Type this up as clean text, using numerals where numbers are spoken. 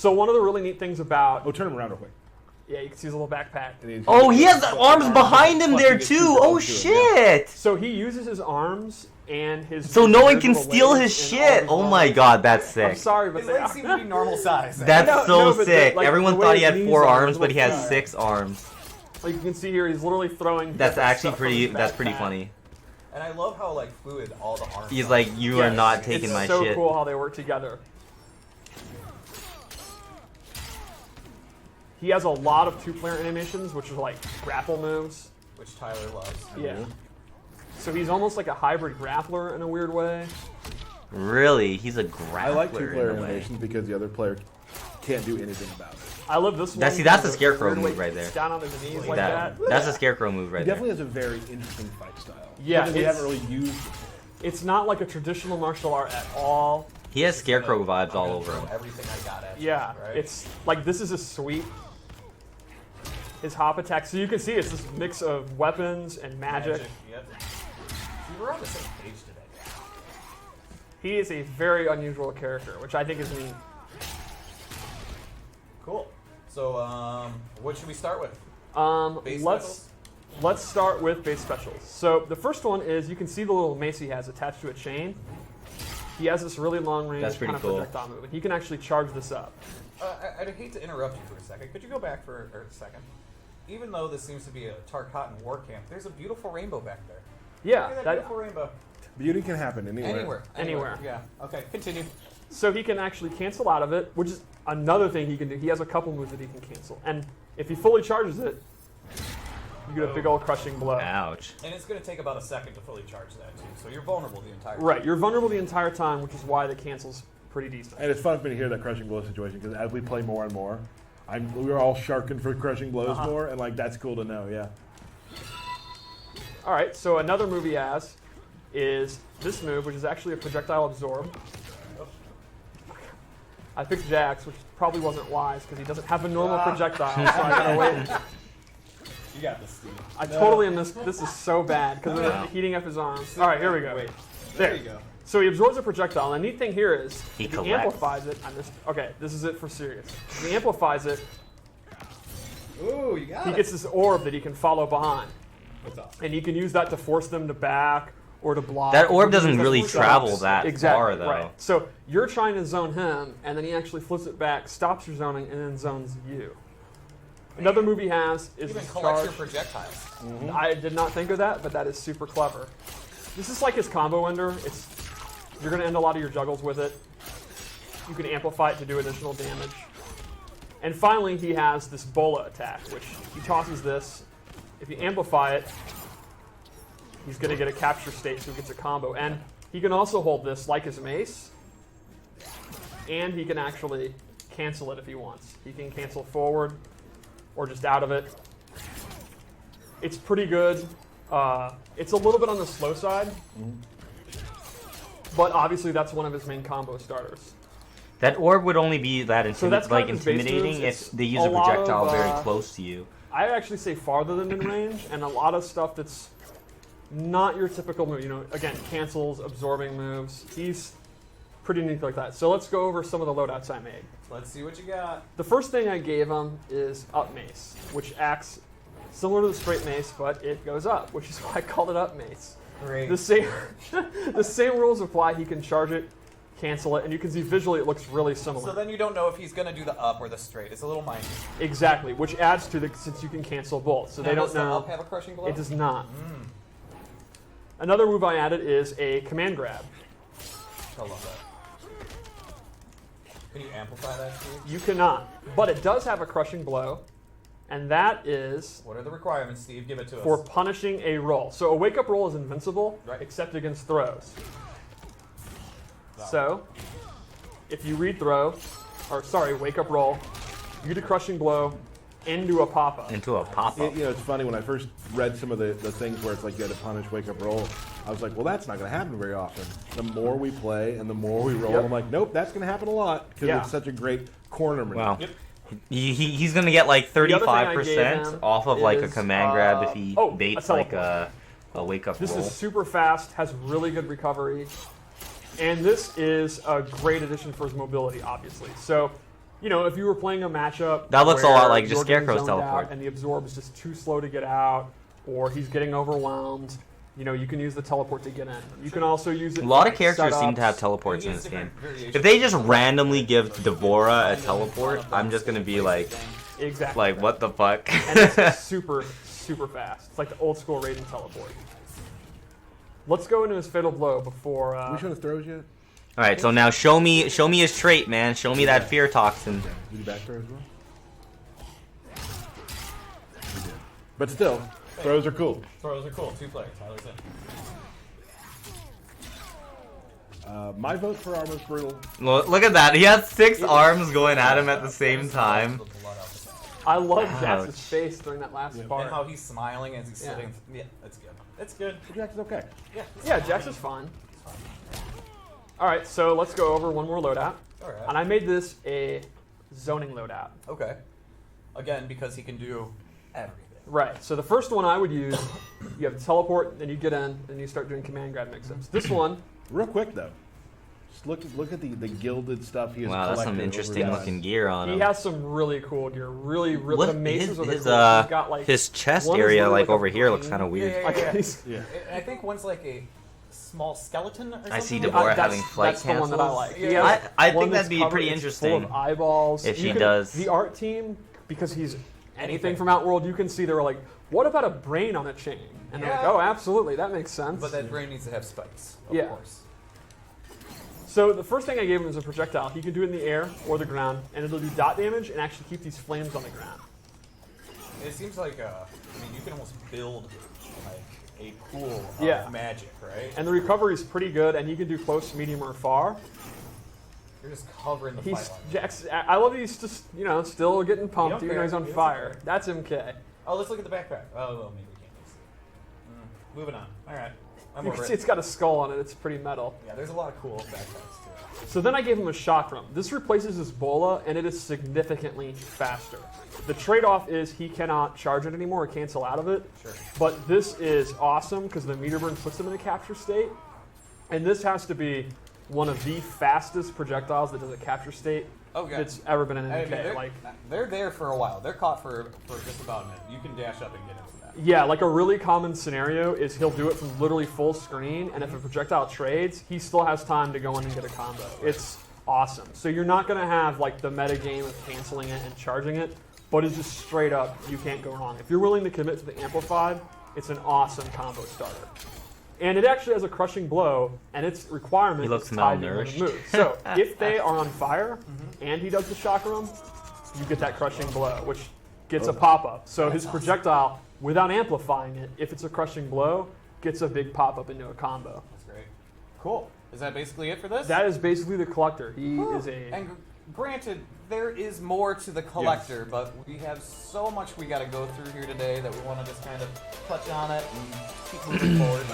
So one of the really neat things about... Oh, turn him around real quick. Yeah, you can see his little backpack. Oh, he has the arms behind him there too. Oh shit! So he uses his arms and his... So no one can steal his shit. Oh my god, that's sick. I'm sorry, but his legs seem to be normal size. That's so sick. like, Everyone thought he had 4 arms, but he has 6 arms. Like you can see here, he's literally throwing... That's actually pretty. That's pretty funny. And I love how like fluid all the arms. He's like, you are not taking my shit. It's so cool how they work together. He has a lot of 2-player animations, which are like grapple moves. Which Tyler loves. Yeah. So he's almost like a hybrid grappler in a weird way. Really? He's a grappler. I like 2-player animations because the other player can't do anything about it. I love this one. See, that's a Scarecrow move right there. Down on his knees like that. That's a Scarecrow move right He there. definitely has a very interesting fight style. Yeah, we haven't really used it. It's not like a traditional martial art at all. He has Scarecrow vibes all over him. Everything I got at you, Yeah, right? it's like this is a sweep. His hop attack. So you can see it's this mix of weapons and magic. Yep. We were on the same page today. He is a very unusual character, which I think is neat. Cool. So, what should we start with? Base Let's start with base specials. So the first one is you can see the little mace he has attached to a chain. He has this really long range kind of projectile move, and he can actually charge this up. I'd hate to interrupt you for a second. Could you go back for a second? Even though this seems to be a Tarkatan war camp, there's a beautiful rainbow back there. Yeah, Look at that beautiful rainbow. Beauty can happen anywhere. Anywhere. Yeah. Okay. Continue. So he can actually cancel out of it, which is another thing he can do. He has a couple moves that he can cancel, and if he fully charges it, you get a big old crushing blow. Ouch. And it's going to take about a second to fully charge that too, so you're vulnerable the entire time. Right, you're vulnerable the entire time, which is why the cancel's pretty decent. And it's fun for me to hear that crushing blow situation because as we play more and more, we're all sharking for crushing blows more, and like that's cool to know. Yeah. All right, so another move he has is this move, which is actually a projectile absorb. I picked Jax, which probably wasn't wise because he doesn't have a normal projectile, so I gotta wait. You got this, Steve. I totally am this is so bad because they're heating up his arms. All right, here we go. Wait. There you go. So he absorbs a projectile, and the neat thing here is He if he collects. amplifies it. Okay, this is it for serious. If he amplifies it, Ooh, you got he it. gets this orb that he can follow behind, What's up? and he can use that to force them to back or to block. That orb He can doesn't use that really for travel shots. that exactly, far, though. Right. So you're trying to zone him, and then he actually flips it back, stops your zoning, and then zones you. Another move he has is Even his collects charge. your projectiles. I did not think of that, but that is super clever. This is like his combo ender. You're going to end a lot of your juggles with it. You can amplify it to do additional damage. And finally, he has this Bola Attack, which he tosses this. If you amplify it, he's going to get a capture state, so he gets a combo. And he can also hold this like his mace, and he can actually cancel it if he wants. He can cancel forward or just out of it. It's pretty good. It's a little bit on the slow side, but obviously that's one of his main combo starters. That orb would only be that So that's kind of his base intimidating moves. if they use A a lot of, projectile very close to you. I actually say farther than mid-range, and a lot of stuff that's not your typical move. You know, again, cancels, absorbing moves. He's pretty neat like that. So let's go over some of the loadouts I made. Let's see what you got. The first thing I gave him is Up Mace, which acts similar to the straight mace, but it goes up, which is why I called it Up Mace. Great. The same rules apply. He can charge it, cancel it, and you can see visually it looks really similar. So then you don't know if he's going to do the up or the straight. It's a little mindy. Exactly, which adds to since you can cancel both. So they don't Does the know. up have a crushing blow? It does not. Another move I added is a command grab. I love that. Can you amplify that, Steve? You cannot, but it does have a crushing blow, and that is What are the requirements, Steve? Give it to for us. punishing a roll. So a wake-up roll is invincible, Right. except against throws. Wow. So if you read wake-up roll, you get a crushing blow into a pop-up. Into a pop-up. You know, it's funny when I first read some of the things where it's like you had to punish wake up roll. I was like, well, that's not going to happen very often. The more we play and the more we roll, Yep. I'm like, nope, that's going to happen a lot because Yeah. it's such a great corner maneuver. Wow. Yep. He's going to get like The other thing I gave 35% him off of like a is, command grab if he a baits teleport. like a wake-up This roll. is super fast, has really good recovery, and this is a great addition for his mobility, obviously. So you know, if you were playing a matchup That looks a where lot like just you're getting Scarecrow's zoned teleport. out and the absorb is just too slow to get out, or he's getting overwhelmed, you know, you can use the teleport to get in. You can also use it. A lot for of characters seem to have setups. teleports in Use this game. different variations If they just of randomly give Devora a teleport, I'm just gonna be like, Exactly. what the fuck? And it's super, super fast. It's like the old school Raiden teleport. Let's go into his fatal blow before. We show the throws yet? All right, so now show me his trait, man. Show me that fear toxin. We do back throw as well? We did. But still, throws are cool. Throws are cool. 2 players. Tyler's in. My vote for Armor's Brutal. Look at that. He has 6 arms going at him at the same time. I love Ouch. Jax's face during that last And part. how he's smiling as he's Yeah. sitting. Yeah, that's good. That's good. Jax is okay. Yeah. Yeah, Jax is fine. All right, so let's go over one more loadout. All right. And I made this a zoning loadout. Okay. Again, because he can do everything. Right, so the first one I would use, you have the teleport, then you get in, and you start doing command grab mix-ups. This one, Real quick though, just look at the gilded stuff he has Wow, that's some collected interesting over looking gear on he him. has some really cool gear. Really, What the maces are the his cool. He's got, like, his chest one is area literally like a over here looks brain. kind of weird. Yeah, Like, yeah. he's- Yeah. I think one's like a small skeleton or something. I see like Devora that. having flight that's the one that I cancels. like. Yeah. He has I one think that's that'd be covered, pretty it's interesting Full of eyeballs. if You she can- does. The art team, because he's anything Anything. from Outworld, you can see they were like, what about a brain on a chain? And they're like, Yeah. oh, absolutely, that makes sense. But that brain needs to have spikes, of Yeah. course. So the first thing I gave him is a projectile. He can do it in the air or the ground, and it'll do dot damage and actually keep these flames on the ground. It seems like, I mean, you can almost build like a pool of Yeah. magic, right? And the recovery is pretty good, and he can do close, medium, or far. You're just covering the He's fight line. Jax. I love he's just still getting pumped, don't even though care. he's on He doesn't fire. care. That's MK. Oh, let's look at the backpack. Oh, well, maybe we can't see it. Moving on. All right. I'm You over can it. see it's got a skull on it. It's pretty metal. Yeah, there's a lot of cool backpacks too. So then I gave him a chakram. This replaces his Bola, and it is significantly faster. The trade-off is he cannot charge it anymore or cancel out of it. Sure. But this is awesome because the meter burn puts him in a capture state. And this has to be one of the fastest projectiles that does a capture state Okay. that's ever been in I an mean, MK. they're there for a while. They're caught for just about a minute. You can dash up and get into that. Yeah, like a really common scenario is he'll do it from literally full screen, and if a projectile trades, he still has time to go in and get a combo. It's awesome. So you're not going to have like the meta game of canceling it and charging it, but it's just straight up, you can't go wrong. If you're willing to commit to the Amplified, it's an awesome combo starter. And it actually has a crushing blow, and its requirement He looks is tied to one of malnourished. the moves. So if they are on fire, and he does the chakram, you get that crushing blow, which gets a pop-up. So his projectile, without amplifying it, if it's a crushing blow, gets a big pop-up into a combo. That's great. Cool. Is that basically it for this? That is basically the Kollector. He Whew. is a... And granted, there is more to the Kollector, but we have so much we got to go through here today that we want to just kind of touch on it and keep moving forward.